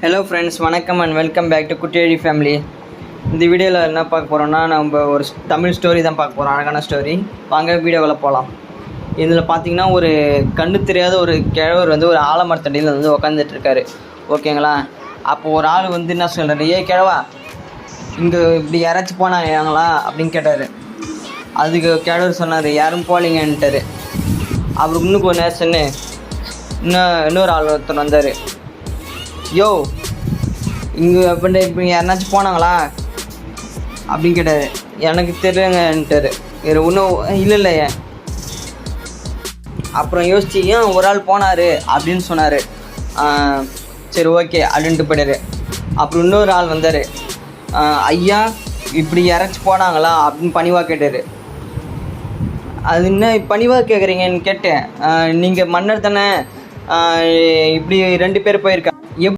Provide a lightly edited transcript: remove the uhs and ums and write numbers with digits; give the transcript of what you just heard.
Hello friends, வணக்கம் and welcome back to Kuttiyadi family. இந்த வீடியோவில் என்ன பார்க்க போகிறோன்னா, நம்ம ஒரு தமிழ் ஸ்டோரி தான் பார்க்க போகிறோம். அழகான ஸ்டோரி. வாங்க வீடியோவில் போகலாம். இதில் பார்த்தீங்கன்னா, ஒரு கண்ணு தெரியாத ஒரு கிழவர் ஒரு ஆலமரத்தடியில் உக்காந்துட்ருக்காரு. ஓகேங்களா? அப்போ ஒரு ஆள் என்ன சொல்கிறாரு, ஏ கிழவா, இங்கே இப்படி யாராச்சும் போனாங்களா அப்படின்னு கேட்டார். அதுக்கு கிழவர் சொன்னார், யாரும் போகலிங்கன்ட்டார். அவருக்கு இன்னும் கொஞ்சம் நேரம்னு இன்னொரு ஆள் ஒருத்தர் வந்தார். யோ, இங்கே அப்படின்ட்டு இப்போ யாருனாச்சும் போனாங்களா அப்படின்னு கேட்டார். எனக்கு தெரியலங்கன்ட்டார். இன்னும் இல்லை. அப்புறம் யோசிச்சு, ஏன் ஒரு ஆள் போனார் அப்படின்னு சொன்னார். சரி, ஓகே அப்படின்ட்டு போயிட்டார். அப்புறம் இன்னொரு ஆள் வந்தார். ஐயா, இப்படி யாராச்சும் போனாங்களா அப்படின்னு பணிவாக கேட்டார். அது என்ன பணிவாக கேட்குறீங்கன்னு கேட்டேன். நீங்கள் மன்னர் தானே, இப்படி 2 பேர் போயிருக்காங்க.